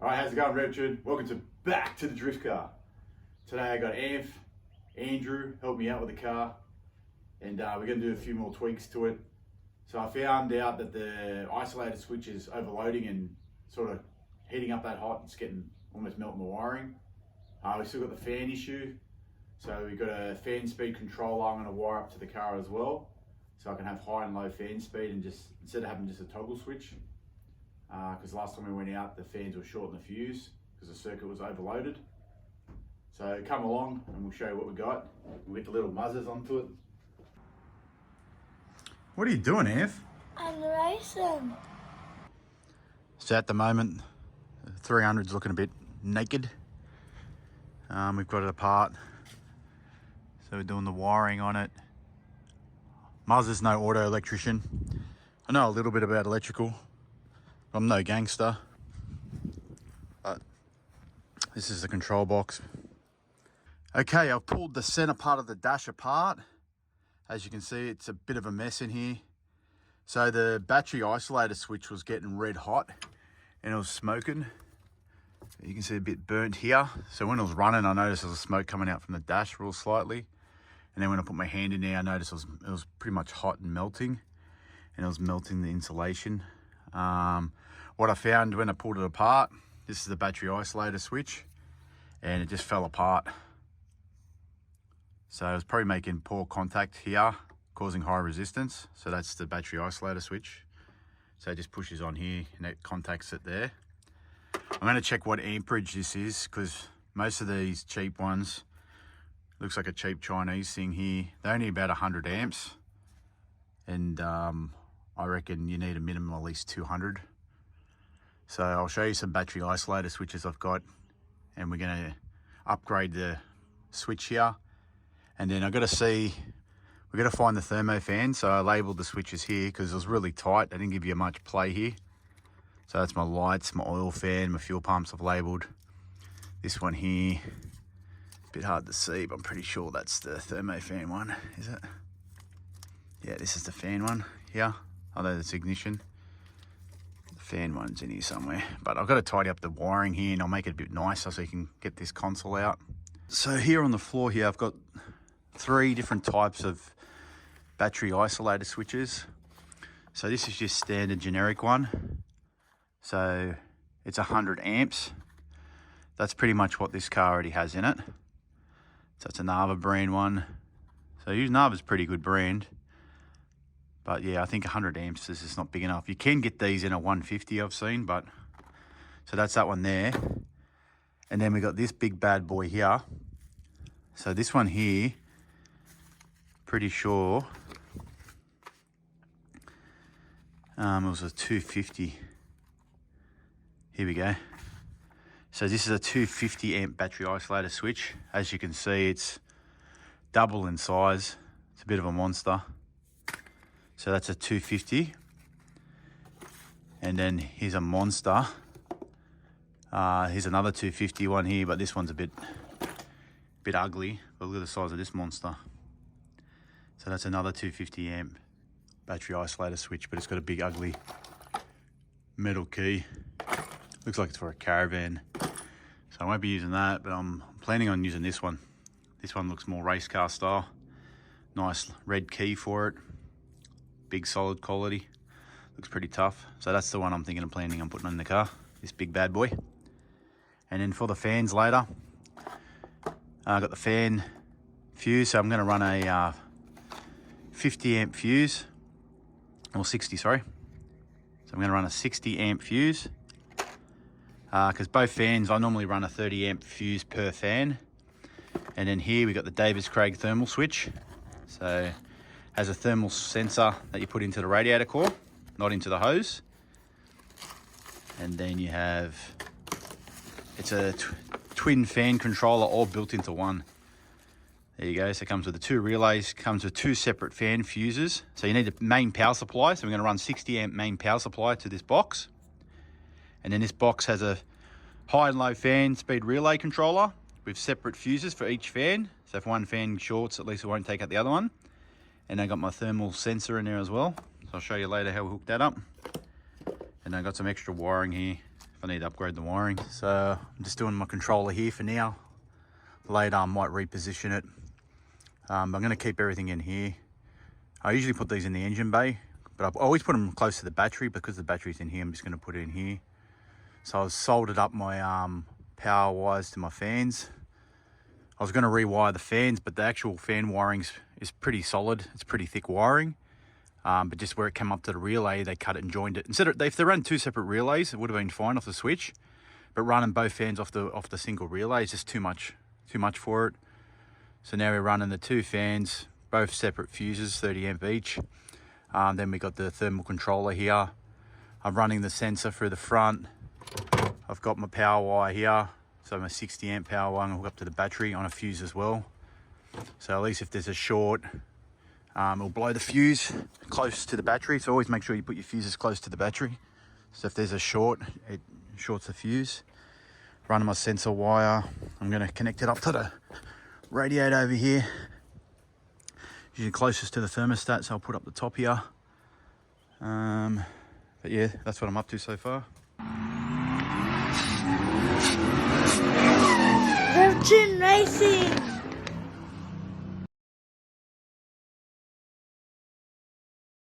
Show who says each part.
Speaker 1: Alright, how's it going, Richard? Welcome back to the drift car. Today I got Andrew helped me out with the car, and we're going to do a few more tweaks to it. So I found out that the isolator switch is overloading and sort of heating up that hot. It's getting almost melting the wiring. We still got the fan issue. So we've got a fan speed controller I'm going to wire up to the car as well. So I can have high and low fan speed and just, instead of having just a toggle switch. Because last time we went out, the fans were short in the fuse because the circuit was overloaded. So come along and we'll show you what we got. We'll get the little Muzzas onto it. What are you doing, Ev?
Speaker 2: I'm racing.
Speaker 1: So at the moment, the 300's looking a bit naked. We've got it apart. So we're doing the wiring on it. Muzza's no auto electrician. I know a little bit about electrical. I'm no gangster. But this is the control box. Okay, I've pulled the center part of the dash apart. As you can see, it's a bit of a mess in here. So the battery isolator switch was getting red hot and it was smoking. You can see a bit burnt here. So when it was running, I noticed there was smoke coming out from the dash real slightly. And then when I put my hand in there, I noticed it was pretty much hot and melting. And it was melting the insulation. What I found when I pulled it apart, this is the battery isolator switch, and it just fell apart. So it was probably making poor contact here, causing high resistance. So that's the battery isolator switch. So it just pushes on here and it contacts it there. I'm going to check what amperage this is, because most of these cheap ones, looks like a cheap Chinese thing here, they're only about 100 amps. And I reckon you need a minimum of at least 200. So I'll show you some battery isolator switches I've got, and we're going to upgrade the switch here. And then I've got to see, we've got to find the thermo fan. So I labeled the switches here because it was really tight. I didn't give you much play here. So that's my lights, my oil fan, my fuel pumps I've labeled. This one here, a bit hard to see, but I'm pretty sure that's the thermo fan one, is it? Yeah, this is the fan one here. Although it's ignition. The fan one's in here somewhere. But I've got to tidy up the wiring here and I'll make it a bit nicer so you can get this console out. So here on the floor here, I've got 3 different types of battery isolator switches. So this is just standard generic one. So it's 100 amps. That's pretty much what this car already has in it. So it's a Nava brand one. So Nava's pretty good brand. But yeah, I think 100 amps is just not big enough. You can get these in a 150 I've seen, but so that's that one there. And then we got this big bad boy here. So this one here, pretty sure it was a 250. Here we go. So this is a 250 amp battery isolator switch. As you can see, it's double in size. It's a bit of a monster. So that's a 250. And then here's a monster. Here's another 250 one here, but this one's a bit ugly. But look at the size of this monster. So that's another 250 amp battery isolator switch, but it's got a big ugly metal key. Looks like it's for a caravan. So I won't be using that, but I'm planning on using this one. This one looks more race car style. Nice red key for it. Big solid quality. Looks pretty tough. So that's the one I'm thinking of planning on putting in the car. This big bad boy. And then for the fans later, I got the fan fuse. So I'm going to run a 50 amp fuse. Or 60, sorry. So I'm going to run a 60 amp fuse. Because both fans, I normally run a 30 amp fuse per fan. And then here we got the Davis Craig thermal switch. So has a thermal sensor that you put into the radiator core, not into the hose. And then you have, it's a twin fan controller all built into one. There you go. So it comes with the 2 relays, comes with 2 separate fan fuses. So you need a main power supply. So we're going to run 60 amp main power supply to this box. And then this box has a high and low fan speed relay controller with separate fuses for each fan. So if one fan shorts, at least it won't take out the other one. And I got my thermal sensor in there as well. So I'll show you later how we hook that up. And I got some extra wiring here I need to upgrade the wiring. So I'm just doing my controller here for now. Later I might reposition it. I'm going to keep everything in here. I usually put these in the engine bay, but I always put them close to the battery because the battery's in here. I'm just going to put it in here. So I've soldered up my power wires to my fans. I was going to rewire the fans, but the actual fan wiring is pretty solid. It's pretty thick wiring. But just where it came up to the relay, they cut it and joined it. If they ran two separate relays, it would have been fine off the switch. But running both fans off the single relay is just too much for it. So now we're running the two fans, both separate fuses, 30 amp each. Then we got the thermal controller here. I'm running the sensor through the front. I've got my power wire here. So my 60 amp power wire, I'm gonna hook up to the battery on a fuse as well. So at least if there's a short, it'll blow the fuse close to the battery. So always make sure you put your fuses close to the battery. So if there's a short, it shorts the fuse. Running my sensor wire. I'm gonna connect it up to the radiator over here. Usually closest to the thermostat, so I'll put up the top here. But yeah, that's what I'm up to so far.
Speaker 2: Virgin Racing.